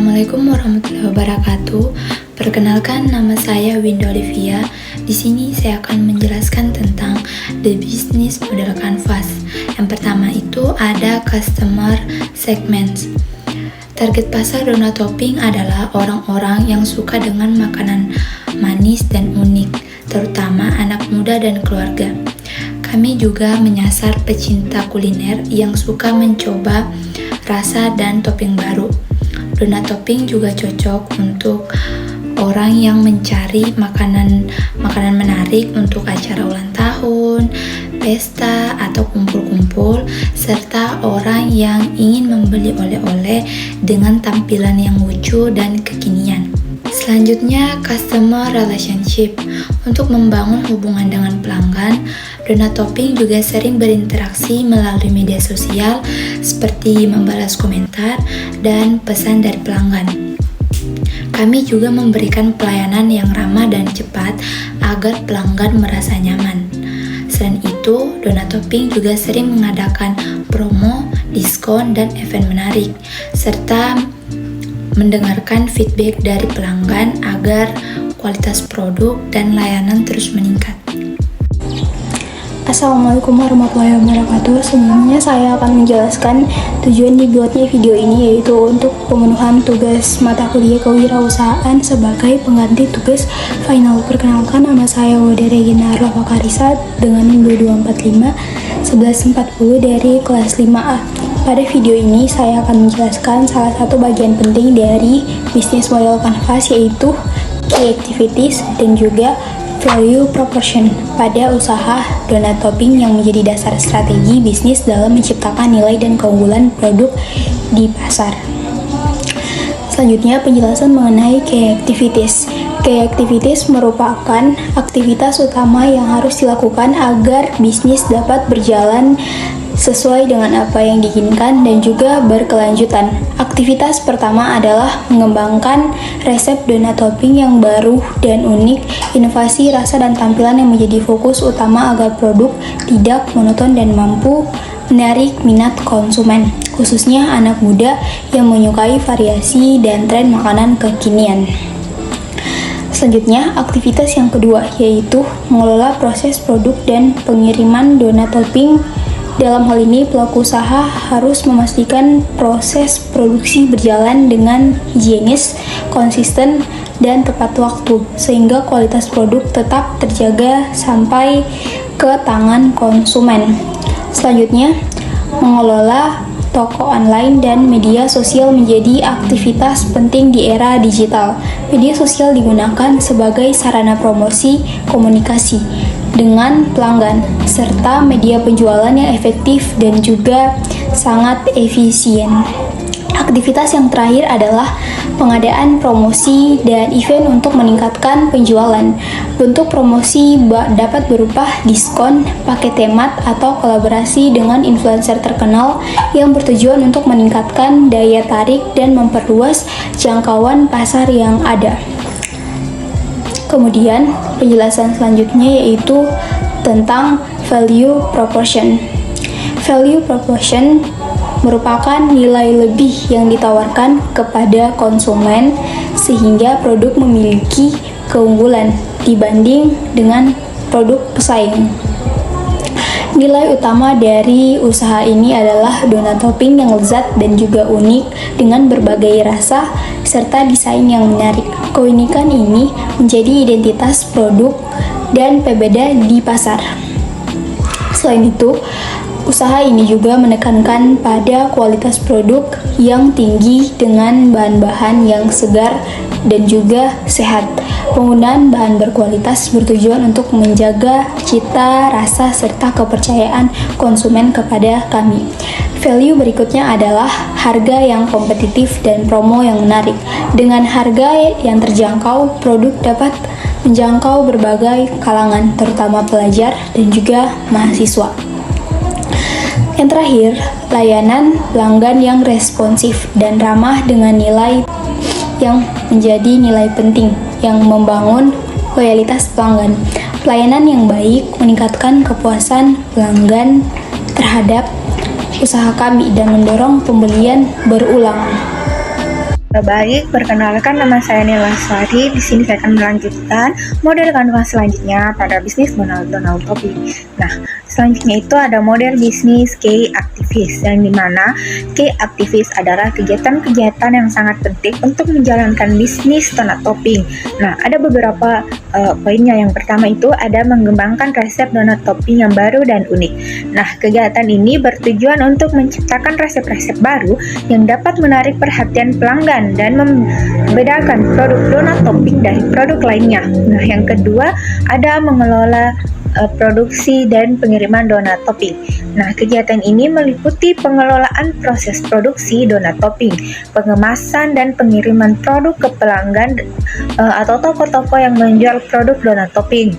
Assalamualaikum warahmatullahi wabarakatuh. Perkenalkan, nama saya Winda Olivia. Di sini saya akan menjelaskan tentang the business model Canvas. Yang pertama itu ada customer segments. Target pasar donat topping adalah orang-orang yang suka dengan makanan manis dan unik, terutama anak muda dan keluarga. Kami juga menyasar pecinta kuliner yang suka mencoba rasa dan topping baru. Donat topping juga cocok untuk orang yang mencari makanan menarik untuk acara ulang tahun, pesta, atau kumpul-kumpul, serta orang yang ingin membeli oleh-oleh dengan tampilan yang lucu dan kekinian. Selanjutnya, customer relationship. Untuk membangun hubungan dengan pelanggan, donat topping juga sering berinteraksi melalui media sosial seperti membalas komentar dan pesan dari pelanggan. Kami juga memberikan pelayanan yang ramah dan cepat agar pelanggan merasa nyaman. Selain itu, donat topping juga sering mengadakan promo, diskon, dan event menarik, serta mendengarkan feedback dari pelanggan agar kualitas produk dan layanan terus meningkat. Assalamualaikum warahmatullahi wabarakatuh. Sebelumnya saya akan menjelaskan tujuan dibuatnya video ini, yaitu untuk pemenuhan tugas mata kuliah kewirausahaan sebagai pengganti tugas final. Perkenalkan, nama saya Wada Regina Arlova Karisa dengan NIM 2245 1140 dari kelas 5A. Pada video ini saya akan menjelaskan salah satu bagian penting dari bisnis model Canvas, yaitu key activities dan juga value proposition pada usaha donat topping yang menjadi dasar strategi bisnis dalam menciptakan nilai dan keunggulan produk di pasar. Selanjutnya, penjelasan mengenai key activities. Key activities merupakan aktivitas utama yang harus dilakukan agar bisnis dapat berjalan sesuai dengan apa yang diinginkan dan juga berkelanjutan. Aktivitas pertama adalah mengembangkan resep donat topping yang baru dan unik, inovasi rasa dan tampilan yang menjadi fokus utama agar produk tidak monoton dan mampu menarik minat konsumen, khususnya anak muda yang menyukai variasi dan tren makanan kekinian. Selanjutnya, aktivitas yang kedua yaitu mengelola proses produk dan pengiriman donat topping. Dalam hal ini, pelaku usaha harus memastikan proses produksi berjalan dengan higienis, konsisten, dan tepat waktu, sehingga kualitas produk tetap terjaga sampai ke tangan konsumen. Selanjutnya, mengelola toko online dan media sosial menjadi aktivitas penting di era digital. Media sosial digunakan sebagai sarana promosi komunikasi dengan pelanggan, serta media penjualan yang efektif dan juga sangat efisien. Aktivitas yang terakhir adalah pengadaan promosi dan event untuk meningkatkan penjualan. Bentuk promosi dapat berupa diskon, paket hemat, atau kolaborasi dengan influencer terkenal yang bertujuan untuk meningkatkan daya tarik dan memperluas jangkauan pasar yang ada. Kemudian, penjelasan selanjutnya yaitu tentang value proposition. Value proposition merupakan nilai lebih yang ditawarkan kepada konsumen sehingga produk memiliki keunggulan dibanding dengan produk pesaing. Nilai utama dari usaha ini adalah donat topping yang lezat dan juga unik dengan berbagai rasa serta desain yang menarik. Keunikan ini menjadi identitas produk dan pembeda di pasar. Selain itu, usaha ini juga menekankan pada kualitas produk yang tinggi dengan bahan-bahan yang segar dan juga sehat. Penggunaan bahan berkualitas bertujuan untuk menjaga cita, rasa, serta kepercayaan konsumen kepada kami. Value berikutnya adalah harga yang kompetitif dan promo yang menarik. Dengan harga yang terjangkau, produk dapat menjangkau berbagai kalangan, terutama pelajar dan juga mahasiswa. Yang terakhir, layanan pelanggan yang responsif dan ramah dengan nilai yang menjadi nilai penting yang membangun loyalitas pelanggan. Pelayanan yang baik meningkatkan kepuasan pelanggan terhadap usaha kami dan mendorong pembelian berulang. Baik, perkenalkan nama saya Nela Sari. Di sini saya akan melanjutkan model kanvas selanjutnya pada bisnis Donald Topping. Nah, selanjutnya itu ada model bisnis key aktivis, yang dimana key aktivis adalah kegiatan-kegiatan yang sangat penting untuk menjalankan bisnis Donald Topping. Nah, ada beberapa poinnya. Yang pertama itu ada mengembangkan resep donat topping yang baru dan unik. Nah, kegiatan ini bertujuan untuk menciptakan resep-resep baru yang dapat menarik perhatian pelanggan dan membedakan produk donat topping dari produk lainnya. Nah, yang kedua ada mengelola produksi dan pengiriman donat topping. Nah, kegiatan ini meliputi pengelolaan proses produksi donat topping, pengemasan dan pengiriman produk ke pelanggan atau toko-toko yang menjual produk donat topping.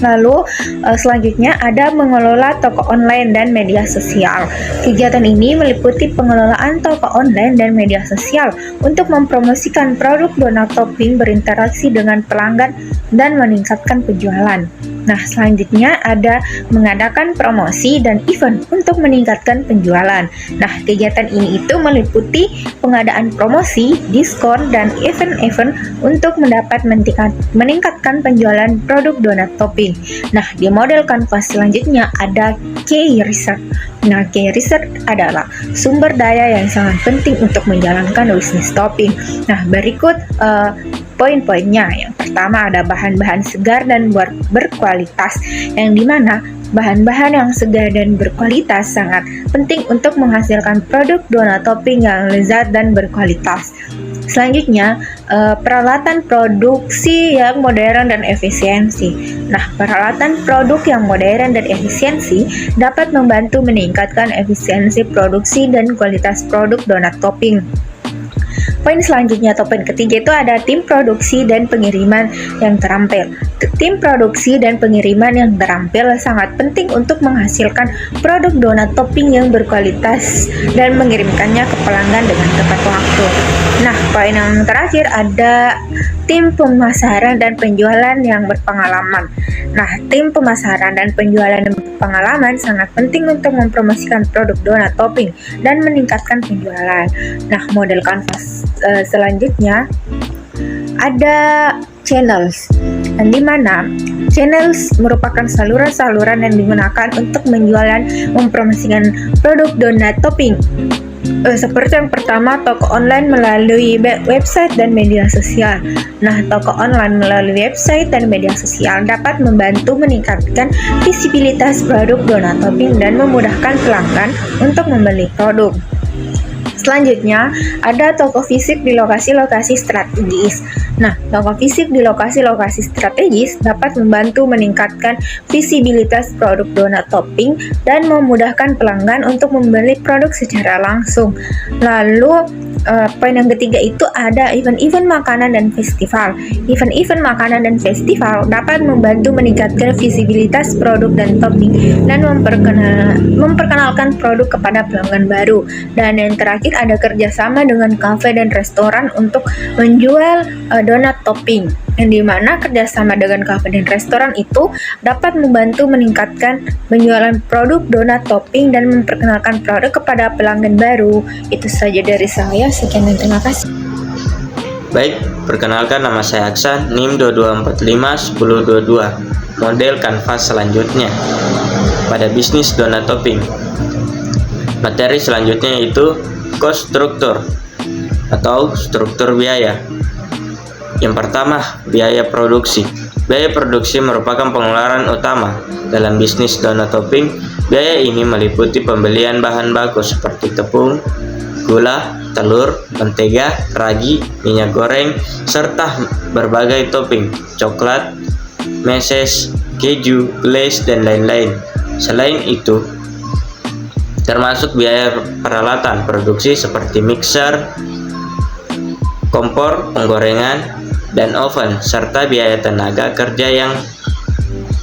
Lalu selanjutnya ada mengelola toko online dan media sosial. Kegiatan ini meliputi pengelolaan toko online dan media sosial untuk mempromosikan produk donat topping, berinteraksi dengan pelanggan, dan meningkatkan penjualan. Nah, selanjutnya ada mengadakan promosi dan event untuk meningkatkan penjualan. Nah, kegiatan ini itu meliputi pengadaan promosi, diskon, dan event-event untuk meningkatkan penjualan produk donat topping. Nah, di model kanvas selanjutnya ada key research. Nah, key research adalah sumber daya yang sangat penting untuk menjalankan bisnis topping. Nah, berikut poin-poinnya. Yang pertama ada bahan-bahan segar dan berkualitas, yang dimana bahan-bahan yang segar dan berkualitas sangat penting untuk menghasilkan produk donat topping yang lezat dan berkualitas. Selanjutnya, peralatan produksi yang modern dan efisiensi. Nah, peralatan produk yang modern dan efisiensi dapat membantu meningkatkan efisiensi produksi dan kualitas produk donat topping. Poin selanjutnya atau poin ketiga itu ada tim produksi dan pengiriman yang terampil. Tim produksi dan pengiriman yang terampil sangat penting untuk menghasilkan produk donat topping yang berkualitas dan mengirimkannya ke pelanggan dengan tepat waktu. Nah, poin yang terakhir ada tim pemasaran dan penjualan yang berpengalaman. Nah, tim pemasaran dan penjualan yang berpengalaman sangat penting untuk mempromosikan produk donat topping dan meningkatkan penjualan. Nah, model kanvas selanjutnya ada channels, yang dimana channels merupakan saluran-saluran yang digunakan untuk mempromosikan produk donat topping. Seperti yang pertama, toko online melalui website dan media sosial. Nah, toko online melalui website dan media sosial dapat membantu meningkatkan visibilitas produk donat topping dan memudahkan pelanggan untuk membeli produk. Selanjutnya, ada toko fisik di lokasi-lokasi strategis. Nah, toko fisik di lokasi-lokasi strategis dapat membantu meningkatkan visibilitas produk donat topping dan memudahkan pelanggan untuk membeli produk secara langsung. Lalu, poin yang ketiga itu ada event-event makanan dan festival. Event-event makanan dan festival dapat membantu meningkatkan visibilitas produk dan topping dan memperkenalkan produk kepada pelanggan baru. Dan yang terakhir ada kerjasama dengan kafe dan restoran untuk menjual donat topping, yang dimana kerjasama dengan kafe dan restoran itu dapat membantu meningkatkan penjualan produk donat topping dan memperkenalkan produk kepada pelanggan baru. Itu saja dari saya. Sekian dan terima kasih. Baik, perkenalkan nama saya Aksan, NIM 22451022. Model kanvas selanjutnya pada bisnis donat topping. Materi selanjutnya yaitu cost structure atau struktur biaya. Yang pertama, biaya produksi. Biaya produksi merupakan pengeluaran utama dalam bisnis donat topping. Biaya ini meliputi pembelian bahan baku seperti tepung, gula, telur, mentega, ragi, minyak goreng, serta berbagai topping, coklat, meses, keju, glaze, dan lain-lain. Selain itu, termasuk biaya peralatan produksi seperti mixer, kompor, penggorengan, dan oven, serta biaya tenaga kerja yang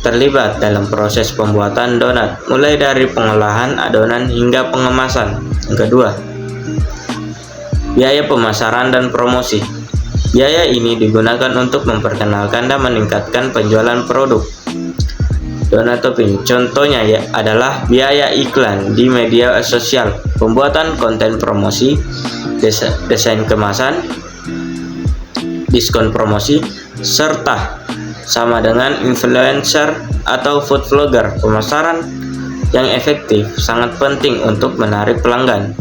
terlibat dalam proses pembuatan donat, mulai dari pengolahan adonan hingga pengemasan. Yang kedua, biaya pemasaran dan promosi. Biaya ini digunakan untuk memperkenalkan dan meningkatkan penjualan produk. donat topping. Contohnya adalah biaya iklan di media sosial, pembuatan konten promosi, desain kemasan, diskon promosi, serta sama dengan influencer atau food vlogger. Pemasaran yang efektif sangat penting untuk menarik pelanggan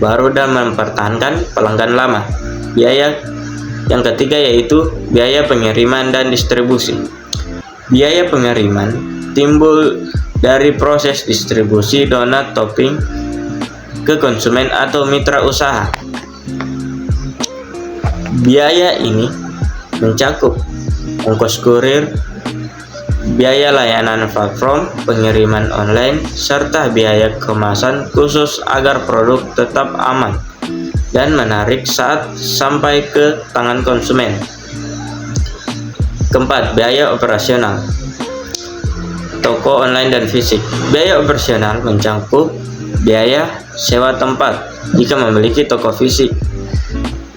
baru dan mempertahankan pelanggan lama. Biaya yang ketiga yaitu biaya pengiriman dan distribusi. Biaya pengiriman timbul dari proses distribusi donat topping ke konsumen atau mitra usaha. Biaya ini mencakup ongkos kurir, biaya layanan platform pengiriman online, serta biaya kemasan khusus agar produk tetap aman dan menarik saat sampai ke tangan konsumen. Keempat, biaya operasional toko online dan fisik. Biaya operasional mencakup biaya sewa tempat jika memiliki toko fisik,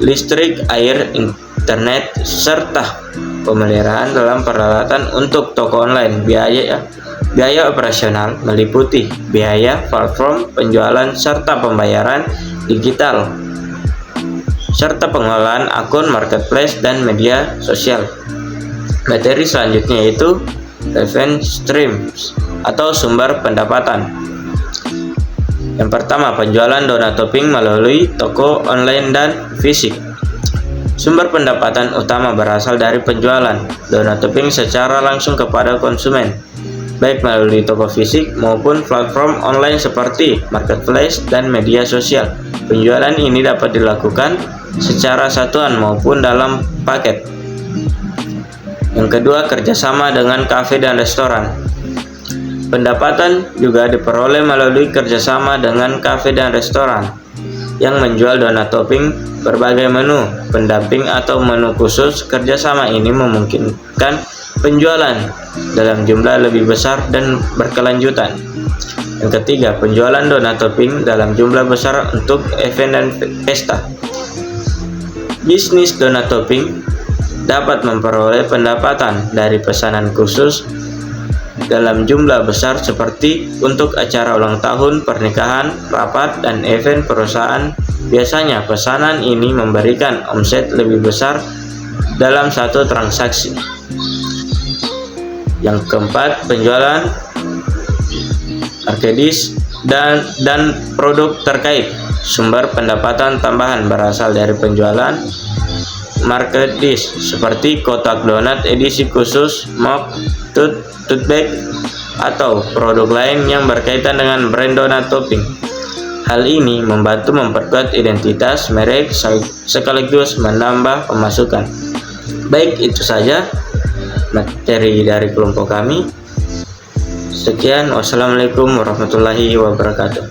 listrik, air, internet, serta pemeliharaan dalam peralatan untuk toko online. Biaya operasional meliputi biaya platform penjualan serta pembayaran digital, serta pengelolaan akun marketplace dan media sosial. Materi selanjutnya yaitu revenue streams atau sumber pendapatan. Yang pertama, penjualan donat topping melalui toko online dan fisik. Sumber pendapatan utama berasal dari penjualan donat topping secara langsung kepada konsumen, baik melalui toko fisik maupun platform online seperti marketplace dan media sosial. Penjualan ini dapat dilakukan secara satuan maupun dalam paket. Yang kedua, kerjasama dengan kafe dan restoran. Pendapatan juga diperoleh melalui kerjasama dengan kafe dan restoran yang menjual donat topping berbagai menu pendamping atau menu khusus. Kerjasama ini memungkinkan penjualan dalam jumlah lebih besar dan berkelanjutan. Yang ketiga, penjualan donat topping dalam jumlah besar untuk event dan pesta. Bisnis donat topping dapat memperoleh pendapatan dari pesanan khusus dalam jumlah besar seperti untuk acara ulang tahun, pernikahan, rapat, dan event perusahaan. Biasanya pesanan ini memberikan omset lebih besar dalam satu transaksi. Yang keempat, penjualan merchandise dan produk terkait. Sumber pendapatan tambahan berasal dari penjualan merchandise seperti kotak donat edisi khusus, mug, tote bag, atau produk lain yang berkaitan dengan brand donat topping. Hal ini membantu memperkuat identitas merek sekaligus menambah pemasukan. Baik, itu saja materi dari kelompok kami. Sekian, wassalamualaikum warahmatullahi wabarakatuh.